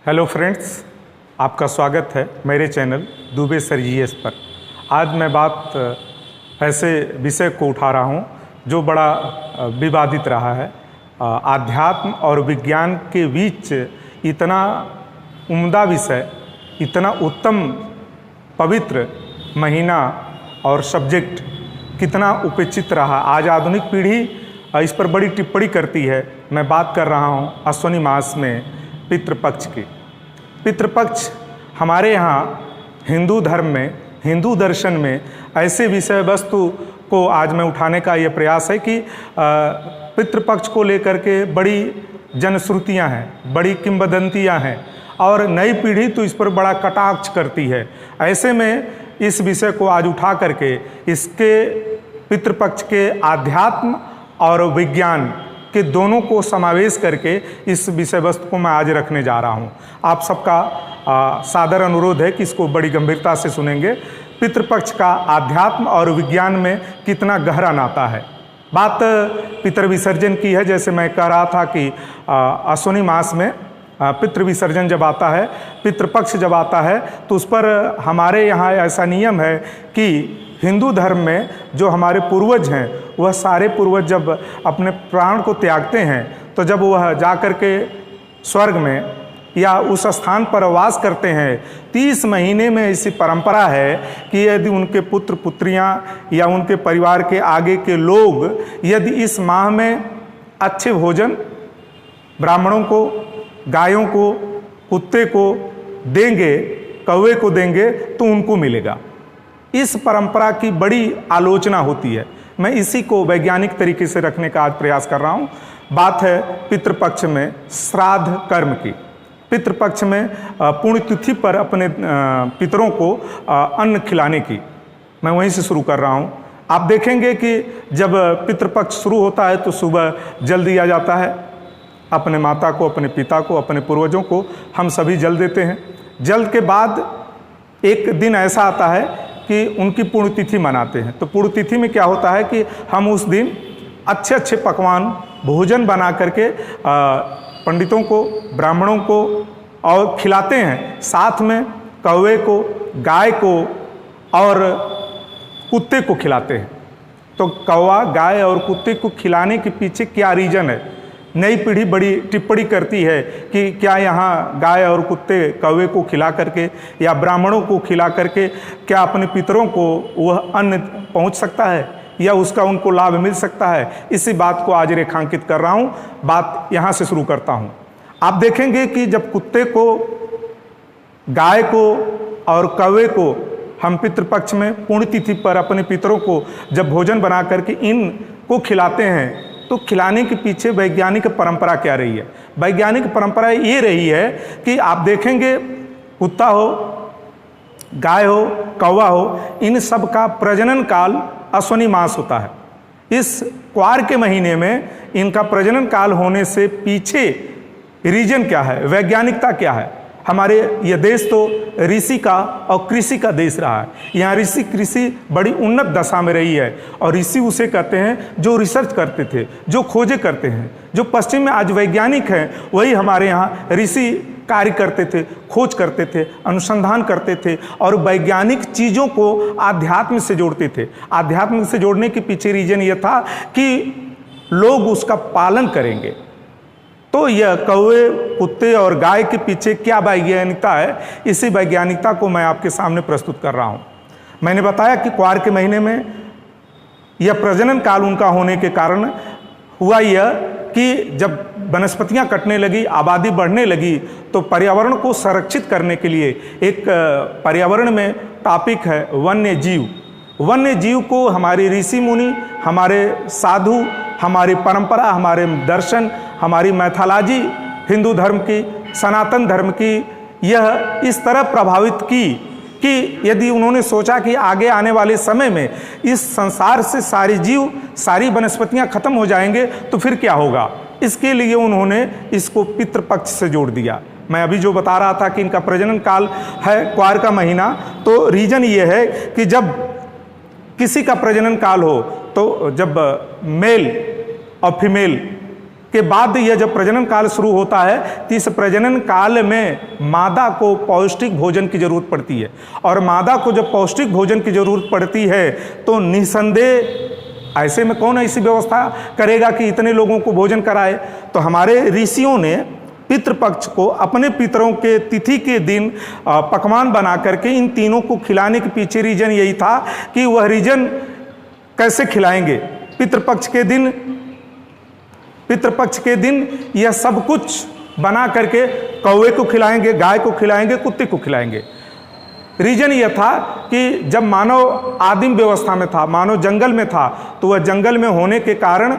Hello friends, आपका स्वागत है मेरे चैनल दुबे सर जीएस पर। आज मैं बात ऐसे विषय को उठा रहा हूँ जो बड़ा विवादित रहा है। आध्यात्म और विज्ञान के बीच इतना उम्दा विषय, इतना उत्तम पवित्र महीना और सब्जेक्ट कितना उपेक्षित रहा। आज आधुनिक पीढ़ी इस पर बड़ी टिप्पणी करती है। मैं बात कर रहा हूँ अश्विनी मास में पितृपक्ष की। पितृपक्ष हमारे यहाँ हिंदू धर्म में, हिंदू दर्शन में ऐसे विषय वस्तु को आज मैं उठाने का ये प्रयास है कि पितृपक्ष को लेकर के बड़ी जनश्रुतियाँ हैं, बड़ी किंवदंतियाँ हैं और नई पीढ़ी तो इस पर बड़ा कटाक्ष करती है। ऐसे में इस विषय को आज उठा करके इसके पितृपक्ष के आध्यात्म और विज्ञान के दोनों को समावेश करके इस विषय वस्तु को मैं आज रखने जा रहा हूँ। आप सबका सादर अनुरोध है कि इसको बड़ी गंभीरता से सुनेंगे। पितृपक्ष का आध्यात्म और विज्ञान में कितना गहरा नाता है। बात पितृ विसर्जन की है। जैसे मैं कह रहा था कि अश्विनी मास में पितृ विसर्जन जब आता है, पितृपक्ष जब आता है, तो उस पर हमारे यहाँ ऐसा नियम है कि हिंदू धर्म में जो हमारे पूर्वज हैं, वह सारे पूर्वज जब अपने प्राण को त्यागते हैं तो जब वह जा कर के स्वर्ग में या उस स्थान पर वास करते हैं, 30 महीने में ऐसी परंपरा है कि यदि उनके पुत्र पुत्रियां या उनके परिवार के आगे के लोग यदि इस माह में अच्छे भोजन ब्राह्मणों को, गायों को, कुत्ते को देंगे, कौवे को देंगे, तो उनको मिलेगा। इस परंपरा की बड़ी आलोचना होती है। मैं इसी को वैज्ञानिक तरीके से रखने का आज प्रयास कर रहा हूँ। बात है पितृपक्ष में श्राद्ध कर्म की। पितृपक्ष में पुण्यतिथि पर अपने पितरों को अन्न खिलाने की। मैं वहीं से शुरू कर रहा हूँ। आप देखेंगे कि जब पितृपक्ष शुरू होता है तो सुबह जल दिया जाता है। अपने माता को, अपने पिता को, अपने पूर्वजों को हम सभी जल देते हैं। जल के बाद एक दिन ऐसा आता है कि उनकी पुण्यतिथि मनाते हैं। तो पुण्यतिथि में क्या होता है कि हम उस दिन अच्छे अच्छे पकवान भोजन बना करके पंडितों को, ब्राह्मणों को और खिलाते हैं। साथ में कौवे को, गाय को और कुत्ते को खिलाते हैं। तो कौवा, गाय और कुत्ते को खिलाने के पीछे क्या रीज़न है? नई पीढ़ी बड़ी टिप्पणी करती है कि क्या यहाँ गाय और कुत्ते कौवे को खिला करके या ब्राह्मणों को खिला करके क्या अपने पितरों को वह अन्न पहुँच सकता है या उसका उनको लाभ मिल सकता है? इसी बात को आज रेखांकित कर रहा हूँ। बात यहाँ से शुरू करता हूँ। आप देखेंगे कि जब कुत्ते को, गाय को और कौवे को हम पितृपक्ष में पुण्यतिथि पर अपने पितरों को जब भोजन बना करके इनको खिलाते हैं, तो खिलाने के पीछे वैज्ञानिक परंपरा क्या रही है? वैज्ञानिक परंपरा ये रही है कि आप देखेंगे कुत्ता हो, गाय हो, कौवा हो, इन सब का प्रजनन काल अश्विनी मास होता है। इस क्वार के महीने में इनका प्रजनन काल होने से पीछे रीजन क्या है, वैज्ञानिकता क्या है? हमारे यह देश तो ऋषि का और कृषि का देश रहा है। यहाँ ऋषि कृषि बड़ी उन्नत दशा में रही है और ऋषि उसे कहते हैं जो रिसर्च करते थे, जो खोजे करते हैं। जो पश्चिम में आज वैज्ञानिक हैं, वही हमारे यहाँ ऋषि कार्य करते थे, खोज करते थे, अनुसंधान करते थे और वैज्ञानिक चीज़ों को आध्यात्म से जोड़ते थे। आध्यात्म से जोड़ने के पीछे रीजन यह था कि लोग उसका पालन करेंगे। तो यह कौवे, कुत्ते और गाय के पीछे क्या वैज्ञानिकता है, इसी वैज्ञानिकता को मैं आपके सामने प्रस्तुत कर रहा हूँ। मैंने बताया कि क्वार के महीने में यह प्रजनन काल उनका होने के कारण हुआ यह कि जब वनस्पतियाँ कटने लगी, आबादी बढ़ने लगी, तो पर्यावरण को संरक्षित करने के लिए एक पर्यावरण में टॉपिक है वन्य जीव। वन्य जीव को हमारे ऋषि मुनि, हमारे साधु, हमारी परंपरा, हमारे दर्शन, हमारी मैथोलॉजी, हिंदू धर्म की, सनातन धर्म की, यह इस तरह प्रभावित की कि यदि उन्होंने सोचा कि आगे आने वाले समय में इस संसार से सारे जीव, सारी वनस्पतियां खत्म हो जाएंगे तो फिर क्या होगा, इसके लिए उन्होंने इसको पितृपक्ष से जोड़ दिया। मैं अभी जो बता रहा था कि इनका प्रजनन काल है क्वार का महीना, तो रीजन ये है कि जब किसी का प्रजनन काल हो तो जब मेल और फीमेल के बाद यह जब प्रजनन काल शुरू होता है तो इस प्रजनन काल में मादा को पौष्टिक भोजन की जरूरत पड़ती है। और मादा को जब पौष्टिक भोजन की जरूरत पड़ती है तो निसंदेह ऐसे में कौन ऐसी व्यवस्था करेगा कि इतने लोगों को भोजन कराए। तो हमारे ऋषियों ने पितृपक्ष को अपने पितरों के तिथि के दिन पकवान बना करके इन तीनों को खिलाने के पीछे रीजन यही था कि वह रीजन कैसे खिलाएंगे। पितृपक्ष के दिन यह सब कुछ बना करके कौवे को खिलाएंगे, गाय को खिलाएंगे, कुत्ते को खिलाएंगे। रीजन यह था कि जब मानव आदिम व्यवस्था में था, मानव जंगल में था, तो वह जंगल में होने के कारण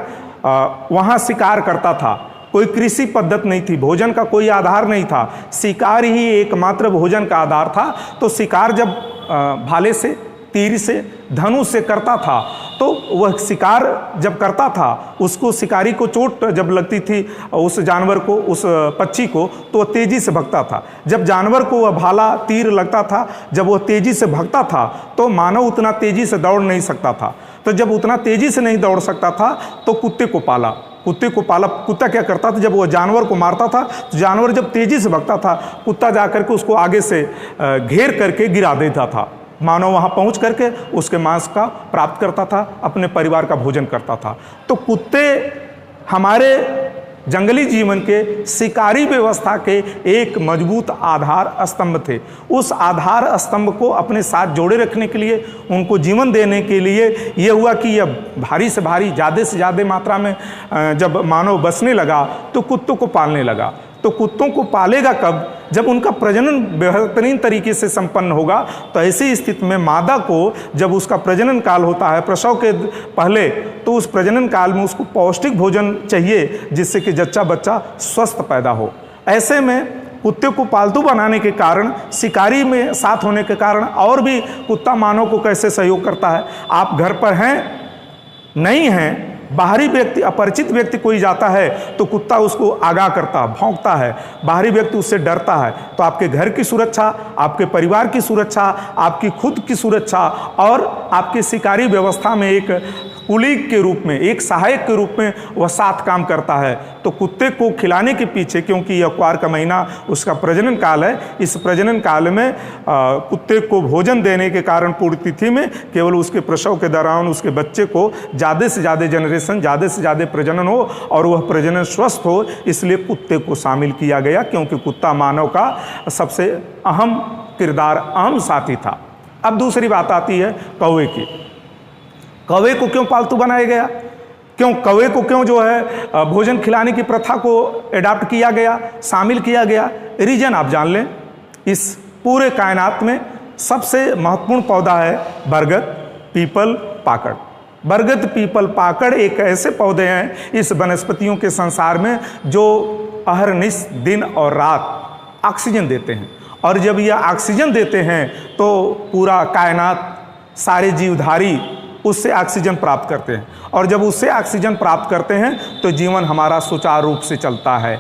वहाँ शिकार करता था। कोई कृषि पद्धति नहीं थी, भोजन का कोई आधार नहीं था, शिकार ही एकमात्र भोजन का आधार था। तो शिकार जब भाले से, तीर से, धनुष से करता था तो वह शिकार जब करता था उसको, शिकारी को चोट जब लगती थी उस जानवर को, उस पक्षी को, तो वह तेजी से भागता था। जब जानवर को वह भाला तीर लगता था, जब वह तेजी से भागता था तो मानव उतना तेजी से दौड़ नहीं सकता था। तो जब उतना तेजी से नहीं दौड़ सकता था तो कुत्ते को पाला। कुत्ता क्या करता था, जब वह जानवर को मारता था तो जानवर जब तेजी से भागता था, कुत्ता जाकर के उसको आगे से घेर करके गिरा देता था। मानव वहाँ पहुँच करके उसके मांस का प्राप्त करता था, अपने परिवार का भोजन करता था। तो कुत्ते हमारे जंगली जीवन के शिकारी व्यवस्था के एक मजबूत आधार स्तंभ थे। उस आधार स्तंभ को अपने साथ जोड़े रखने के लिए, उनको जीवन देने के लिए यह हुआ कि यह भारी से भारी, ज़्यादा से ज़्यादा मात्रा में जब मानव बसने लगा तो कुत्तों को पालने लगा। तो कुत्तों को पालेगा कब? जब उनका प्रजनन बेहतरीन तरीके से संपन्न होगा। तो ऐसी स्थिति में मादा को जब उसका प्रजनन काल होता है, प्रसव के पहले, तो उस प्रजनन काल में उसको पौष्टिक भोजन चाहिए जिससे कि जच्चा बच्चा स्वस्थ पैदा हो। ऐसे में कुत्ते को पालतू बनाने के कारण, शिकारी में साथ होने के कारण, और भी कुत्ता मानव को कैसे सहयोग करता है। आप घर पर हैं, नहीं हैं, बाहरी व्यक्ति, अपरिचित व्यक्ति कोई जाता है तो कुत्ता उसको आगाह करता, भौंकता है, बाहरी व्यक्ति उससे डरता है। तो आपके घर की सुरक्षा, आपके परिवार की सुरक्षा, आपकी खुद की सुरक्षा और आपकी शिकारी व्यवस्था में एक कुलीग के रूप में, एक सहायक के रूप में वह साथ काम करता है। तो कुत्ते को खिलाने के पीछे, क्योंकि यह क्वार का महीना उसका प्रजनन काल है, इस प्रजनन काल में कुत्ते को भोजन देने के कारण पूर्ण तिथि में केवल उसके प्रसव के दौरान उसके बच्चे को ज़्यादा से ज़्यादा जनरेशन, ज़्यादा से ज़्यादा प्रजनन हो और वह प्रजनन स्वस्थ हो, इसलिए कुत्ते को शामिल किया गया। क्योंकि कुत्ता मानव का सबसे अहम किरदार, अहम साथी था। अब दूसरी बात आती है कौवे की। कौवे को क्यों पालतू बनाया गया? क्यों कौवे को क्यों जो है भोजन खिलाने की प्रथा को एडाप्ट किया गया, शामिल किया गया? रीजन आप जान लें, इस पूरे कायनात में सबसे महत्वपूर्ण पौधा है बरगद, पीपल, पाकड़। बरगद, पीपल, पाकड़ एक ऐसे पौधे हैं इस वनस्पतियों के संसार में जो अहरनिश दिन और रात ऑक्सीजन देते हैं। और जब यह ऑक्सीजन देते हैं तो पूरा कायनात, सारे जीवधारी उससे ऑक्सीजन प्राप्त करते हैं। और जब उससे ऑक्सीजन प्राप्त करते हैं तो जीवन हमारा सुचारू रूप से चलता है।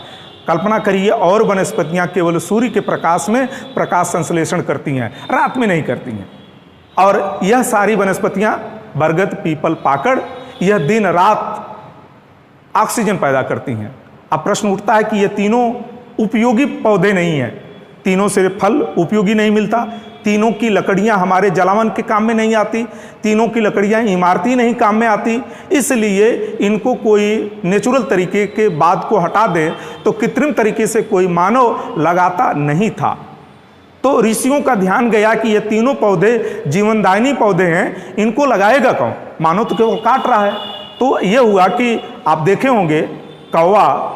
कल्पना करिए, और वनस्पतियां केवल सूर्य के प्रकाश में प्रकाश संश्लेषण करती हैं, रात में नहीं करती हैं। और यह सारी वनस्पतियां, बरगद, पीपल, पाकड़, यह दिन रात ऑक्सीजन पैदा करती हैं। अब प्रश्न उठता है कि ये तीनों उपयोगी पौधे नहीं हैं, तीनों से फल उपयोगी नहीं मिलता, तीनों की लकड़ियां हमारे जलावन के काम में नहीं आती, तीनों की लकड़ियां इमारती नहीं काम में आती, इसलिए इनको कोई नेचुरल तरीके के बाद को हटा दें तो कृत्रिम तरीके से कोई मानव लगाता नहीं था। तो ऋषियों का ध्यान गया कि ये तीनों पौधे जीवनदायिनी पौधे हैं, इनको लगाएगा कौन? मानव तो केवल काट रहा है। तो ये हुआ कि आप देखे होंगे कौवा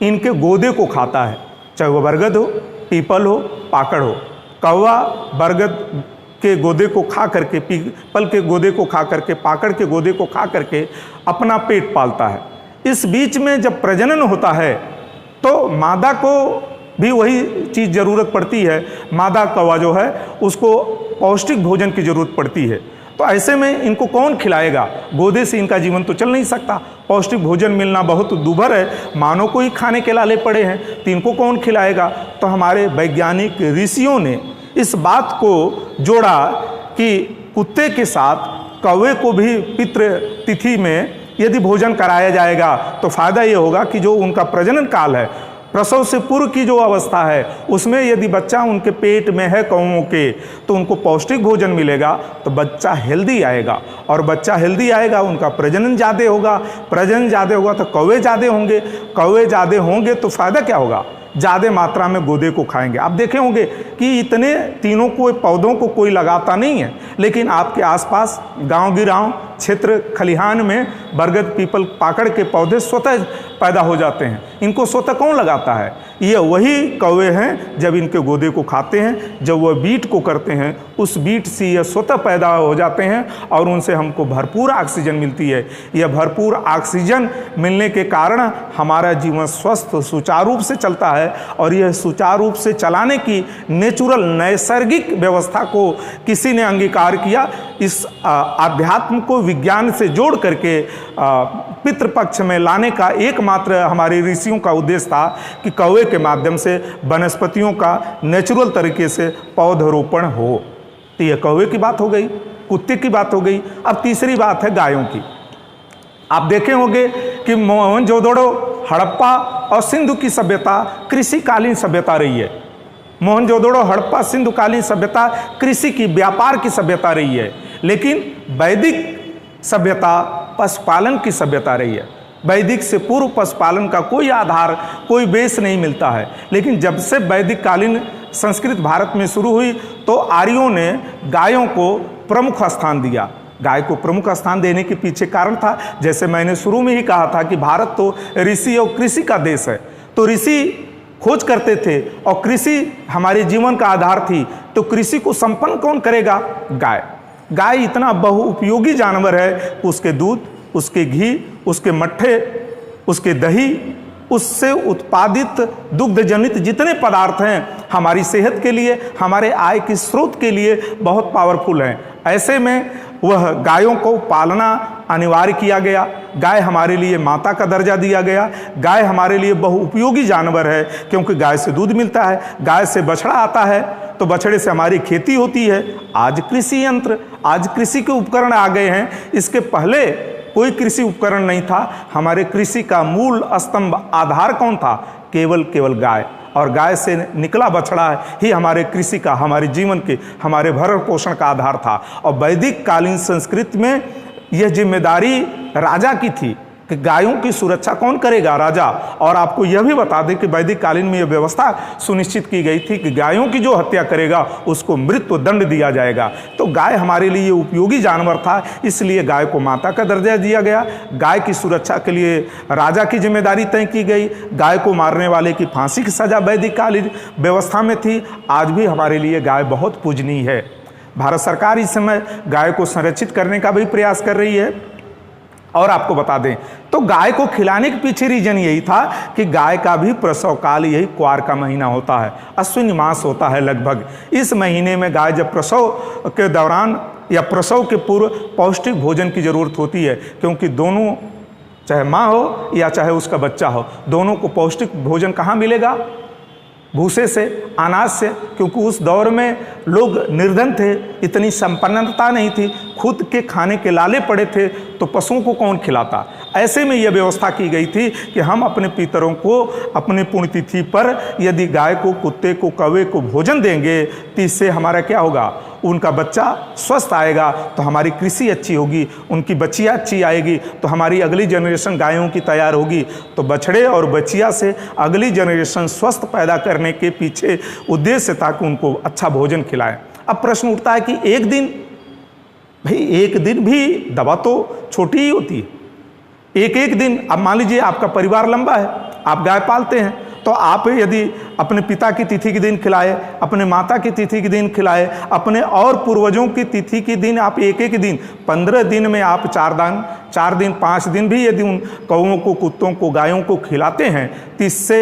इनके गोदे को खाता है, चाहे वह बरगद हो, पीपल हो, पाकड़ हो। कौवा बरगद के गोदे को खा करके, पीपल के गोदे को खा करके, पाकड़ के गोदे को खा करके अपना पेट पालता है। इस बीच में जब प्रजनन होता है तो मादा को भी वही चीज़ ज़रूरत पड़ती है। मादा कौवा जो है उसको पौष्टिक भोजन की ज़रूरत पड़ती है। तो ऐसे में इनको कौन खिलाएगा? गोदे से इनका जीवन तो चल नहीं सकता, पौष्टिक भोजन मिलना बहुत दुर्भर है, मानव को ही खाने के लाले पड़े हैं, तो इनको कौन खिलाएगा? तो हमारे वैज्ञानिक ऋषियों ने इस बात को जोड़ा कि कुत्ते के साथ कौवे को भी पितृ तिथि में यदि भोजन कराया जाएगा तो फ़ायदा ये होगा कि जो उनका प्रजनन काल है, प्रसव से पूर्व की जो अवस्था है, उसमें यदि बच्चा उनके पेट में है कौओं के, तो उनको पौष्टिक भोजन मिलेगा तो बच्चा हेल्दी आएगा, और बच्चा हेल्दी आएगा उनका प्रजनन ज़्यादा होगा, प्रजनन ज़्यादा होगा तो कौवे ज़्यादा होंगे, कौवे ज़्यादा होंगे तो फ़ायदा क्या होगा, ज़्यादा मात्रा में गोदे को खाएंगे। आप देखे होंगे कि इतने तीनों को पौधों को कोई लगाता नहीं है, लेकिन आपके आसपास गांव गिराव क्षेत्र खलिहान में बरगद पीपल पाकड़ के पौधे स्वतः पैदा हो जाते हैं। इनको स्वतः कौन लगाता है? ये वही कौवे हैं। जब इनके गोदे को खाते हैं, जब वह बीट को करते हैं, उस बीट से यह स्वतः पैदा हो जाते हैं और उनसे हमको भरपूर ऑक्सीजन मिलती है। यह भरपूर ऑक्सीजन मिलने के कारण हमारा जीवन स्वस्थ सुचारू रूप से चलता है, और यह सुचारू रूप से चलाने की नेचुरल नैसर्गिक व्यवस्था को किसी ने अंगीकार किया। इस आध्यात्म को विज्ञान से जोड़ करके पितृपक्ष में लाने का एकमात्र हमारे ऋषियों का उद्देश्य था कि कौवे के माध्यम से वनस्पतियों का नेचुरल तरीके से पौधरोपण हो। तो यह कौवे की बात हो गई, कुत्ते की बात हो गई। अब तीसरी बात है गायों की। आप देखे होंगे कि मोहनजोदड़ो, हड़प्पा और सिंधु की सभ्यता कृषिकालीन सभ्यता रही है। मोहनजोदड़ो, हड़प्पा, सिंधुकालीन सभ्यता कृषि की, व्यापार की सभ्यता रही है। लेकिन वैदिक सभ्यता पशुपालन की सभ्यता रही है। वैदिक से पूर्व पशुपालन का कोई आधार, कोई बेस नहीं मिलता है। लेकिन जब से वैदिक कालीन संस्कृत भारत में शुरू हुई तो आर्यों ने गायों को प्रमुख स्थान दिया। गाय को प्रमुख स्थान देने के पीछे कारण था, जैसे मैंने शुरू में ही कहा था कि भारत तो ऋषि और कृषि का देश है। तो ऋषि खोज करते थे और कृषि हमारे जीवन का आधार थी। तो कृषि को संपन्न कौन करेगा? गाय। गाय इतना बहुउपयोगी जानवर है, उसके दूध, उसके घी, उसके मट्ठे, उसके दही, उससे उत्पादित दुग्ध जनित जितने पदार्थ हैं हमारी सेहत के लिए, हमारे आय के स्रोत के लिए बहुत पावरफुल हैं। ऐसे में वह गायों को पालना अनिवार्य किया गया। गाय हमारे लिए माता का दर्जा दिया गया। गाय हमारे लिए बहुउपयोगी जानवर है, क्योंकि गाय से दूध मिलता है, गाय से बछड़ा आता है, तो बछड़े से हमारी खेती होती है। आज कृषि यंत्र, आज कृषि के उपकरण आ गए हैं। इसके पहले कोई कृषि उपकरण नहीं था। हमारे कृषि का मूल स्तंभ, आधार कौन था? केवल गाय। और गाय से निकला बछड़ा ही हमारे कृषि का, हमारे जीवन के, हमारे भरण पोषण का आधार था। और वैदिक कालीन संस्कृति में यह जिम्मेदारी राजा की थी कि गायों की सुरक्षा कौन करेगा? राजा। और आपको यह भी बता दें कि वैदिक कालीन में यह व्यवस्था सुनिश्चित की गई थी कि गायों की जो हत्या करेगा उसको मृत्यु दंड दिया जाएगा। तो गाय हमारे लिए उपयोगी जानवर था, इसलिए गाय को माता का दर्जा दिया गया। गाय की सुरक्षा के लिए राजा की जिम्मेदारी तय की गई। गाय को मारने वाले की फांसी की सजा वैदिक कालीन व्यवस्था में थी। आज भी हमारे लिए गाय बहुत पूजनीय है। भारत सरकार इस समय गाय को संरक्षित करने का भी प्रयास कर रही है। और आपको बता दें तो गाय को खिलाने के पीछे रीजन यही था कि गाय का भी प्रसव काल यही क्वार का महीना होता है, अश्विन मास होता है लगभग। इस महीने में गाय जब प्रसव के दौरान या प्रसव के पूर्व पौष्टिक भोजन की ज़रूरत होती है, क्योंकि दोनों, चाहे माँ हो या चाहे उसका बच्चा हो, दोनों को पौष्टिक भोजन कहाँ मिलेगा? भूसे से, अनाज से। क्योंकि उस दौर में लोग निर्धन थे, इतनी संपन्नता नहीं थी, खुद के खाने के लाले पड़े थे, तो पशुओं को कौन खिलाता? ऐसे में यह व्यवस्था की गई थी कि हम अपने पितरों को अपनी पुण्यतिथि पर यदि गाय को, कुत्ते को, कौवे को भोजन देंगे तो इससे हमारा क्या होगा? उनका बच्चा स्वस्थ आएगा तो हमारी कृषि अच्छी होगी, उनकी बच्चियाँ अच्छी आएगी तो हमारी अगली जनरेशन गायों की तैयार होगी। तो बछड़े और बच्चिया से अगली जनरेशन स्वस्थ पैदा करने के पीछे उद्देश्य था कि उनको अच्छा भोजन खिलाएं। अब प्रश्न उठता है कि एक दिन, भाई एक दिन भी दवा तो छोटी ही होती है। एक दिन, अब मान लीजिए आपका परिवार लंबा है, आप गाय पालते हैं, तो आप यदि अपने पिता की तिथि के दिन खिलाए, अपने माता की तिथि के दिन खिलाए, अपने और पूर्वजों की तिथि के दिन आप एक दिन, 15 दिन में आप 4 दिन 5 दिन भी यदि उन कौओं को, कुत्तों को, गायों को खिलाते हैं तो इससे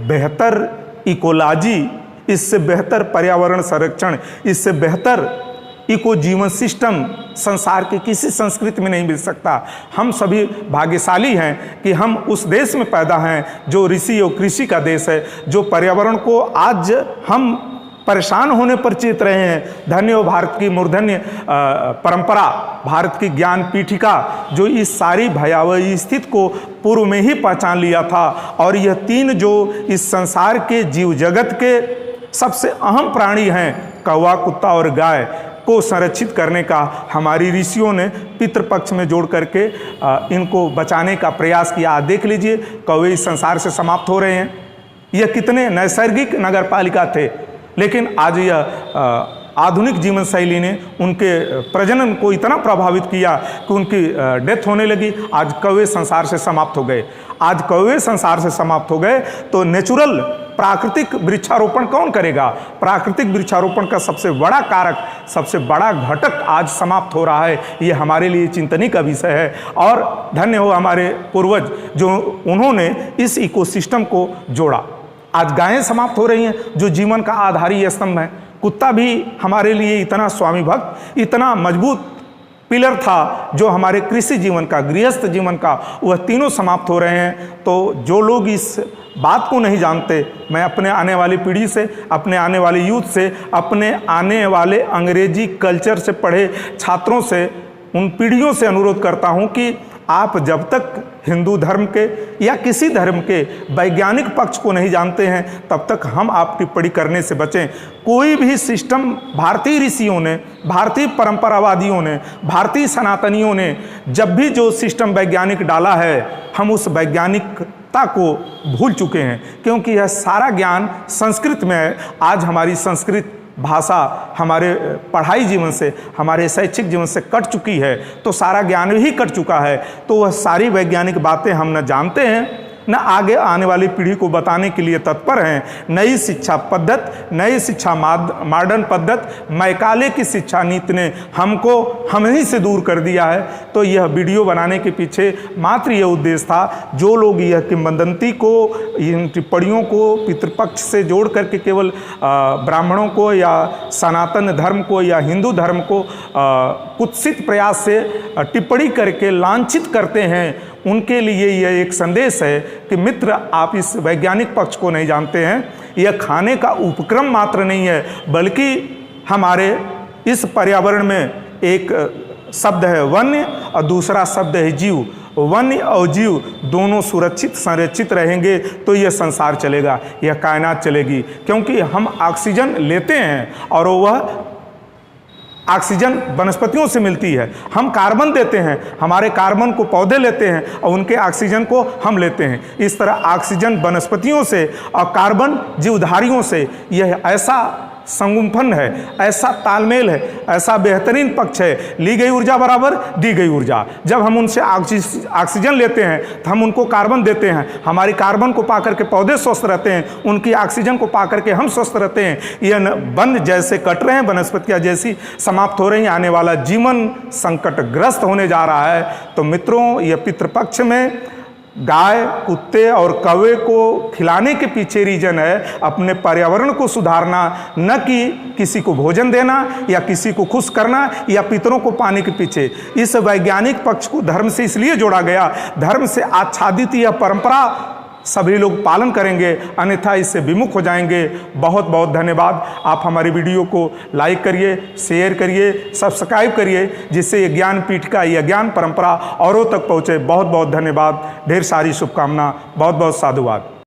बेहतर इकोलॉजी, इससे बेहतर पर्यावरण संरक्षण, इससे बेहतर इको जीवन सिस्टम संसार के किसी संस्कृति में नहीं मिल सकता। हम सभी भाग्यशाली हैं कि हम उस देश में पैदा हैं जो ऋषि और कृषि का देश है, जो पर्यावरण को आज हम परेशान होने पर चेत रहे हैं। धन्य हो भारत की मूर्धन्य परंपरा, भारत की ज्ञान पीठिका, जो इस सारी भयावह स्थिति को पूर्व में ही पहचान लिया था। और यह तीन जो इस संसार के जीव जगत के सबसे अहम प्राणी हैं, कौवा, कुत्ता और गाय, को संरक्षित करने का हमारी ऋषियों ने पितृपक्ष में जोड़ करके इनको बचाने का प्रयास किया। देख लीजिए, कौवे इस संसार से समाप्त हो रहे हैं। यह कितने नैसर्गिक नगरपालिका थे, लेकिन आज यह आधुनिक जीवन शैली ने उनके प्रजनन को इतना प्रभावित किया कि उनकी डेथ होने लगी। आज कौवे संसार से समाप्त हो गए। आज कौवे संसार से समाप्त हो गए तो नेचुरल प्राकृतिक वृक्षारोपण कौन करेगा? प्राकृतिक वृक्षारोपण का सबसे बड़ा कारक, सबसे बड़ा घटक आज समाप्त हो रहा है। ये हमारे लिए चिंतनीय का विषय है। और धन्य हो हमारे पूर्वज जो उन्होंने इस इकोसिस्टम को जोड़ा। आज गायें समाप्त हो रही हैं, जो जीवन का आधारी स्तंभ है। कुत्ता भी हमारे लिए इतना स्वामी भक्त, इतना मजबूत पिलर था, जो हमारे कृषि जीवन का, गृहस्थ जीवन का, वह तीनों समाप्त हो रहे हैं। तो जो लोग इस बात को नहीं जानते, मैं अपने आने वाली पीढ़ी से, अपने आने वाले यूथ से, अपने आने वाले अंग्रेजी कल्चर से पढ़े छात्रों से, उन पीढ़ियों से अनुरोध करता हूं कि आप जब तक हिंदू धर्म के या किसी धर्म के वैज्ञानिक पक्ष को नहीं जानते हैं, तब तक हम आप टिप्पणी करने से बचें। कोई भी सिस्टम भारतीय ऋषियों ने, भारतीय परंपरावादियों ने, भारतीय सनातनियों ने जब भी जो सिस्टम वैज्ञानिक डाला है, हम उस वैज्ञानिकता को भूल चुके हैं, क्योंकि यह सारा ज्ञान संस्कृत में है। आज हमारी संस्कृत भाषा हमारे पढ़ाई जीवन से, हमारे शैक्षिक जीवन से कट चुकी है, तो सारा ज्ञान ही कट चुका है। तो वह सारी वैज्ञानिक बातें हम न जानते हैं, न आगे आने वाली पीढ़ी को बताने के लिए तत्पर हैं। नई शिक्षा पद्धति, नई शिक्षा मॉडर्न पद्धति, मैकाले की शिक्षा नीति ने हमको हम ही से दूर कर दिया है। तो यह वीडियो बनाने के पीछे मात्र यह उद्देश्य था, जो लोग यह किंवदंती को, इन टिप्पणियों को पितृपक्ष से जोड़ करके केवल ब्राह्मणों को या सनातन धर्म को या हिंदू धर्म को कुत्सित प्रयास से टिप्पणी करके लांछित करते हैं, उनके लिए यह एक संदेश है कि मित्र, आप इस वैज्ञानिक पक्ष को नहीं जानते हैं। यह खाने का उपक्रम मात्र नहीं है, बल्कि हमारे इस पर्यावरण में एक शब्द है वन्य और दूसरा शब्द है जीव। वन्य और जीव दोनों सुरक्षित संरक्षित रहेंगे तो यह संसार चलेगा, यह कायनात चलेगी। क्योंकि हम ऑक्सीजन लेते हैं और वह ऑक्सीजन वनस्पतियों से मिलती है। हम कार्बन देते हैं, हमारे कार्बन को पौधे लेते हैं और उनके ऑक्सीजन को हम लेते हैं। इस तरह ऑक्सीजन वनस्पतियों से और कार्बन जीवधारियों से, यह ऐसा संगुम्फन है, ऐसा तालमेल है, ऐसा बेहतरीन पक्ष है। ली गई ऊर्जा बराबर दी गई ऊर्जा। जब हम उनसे ऑक्सीजन लेते हैं तो हम उनको कार्बन देते हैं। हमारी कार्बन को पाकर के पौधे स्वस्थ रहते हैं, उनकी ऑक्सीजन को पाकर के हम स्वस्थ रहते हैं। यह वन जैसे कट रहे हैं, वनस्पतियाँ जैसी समाप्त हो रही हैं, आने वाला जीवन संकटग्रस्त होने जा रहा है। तो मित्रों, यह पितृपक्ष में गाय, कुत्ते और कौवे को खिलाने के पीछे रीजन है अपने पर्यावरण को सुधारना, न कि किसी को भोजन देना या किसी को खुश करना या पितरों को पाने के पीछे। इस वैज्ञानिक पक्ष को धर्म से इसलिए जोड़ा गया, धर्म से आच्छादित यह परंपरा सभी लोग पालन करेंगे, अन्यथा इससे विमुख हो जाएंगे। बहुत बहुत धन्यवाद। आप हमारी वीडियो को लाइक करिए, शेयर करिए, सब्सक्राइब करिए, जिससे ये ज्ञान पीठिका, यह ज्ञान परंपरा औरों तक पहुँचे। बहुत बहुत धन्यवाद, ढेर सारी शुभकामना, बहुत बहुत साधुवाद।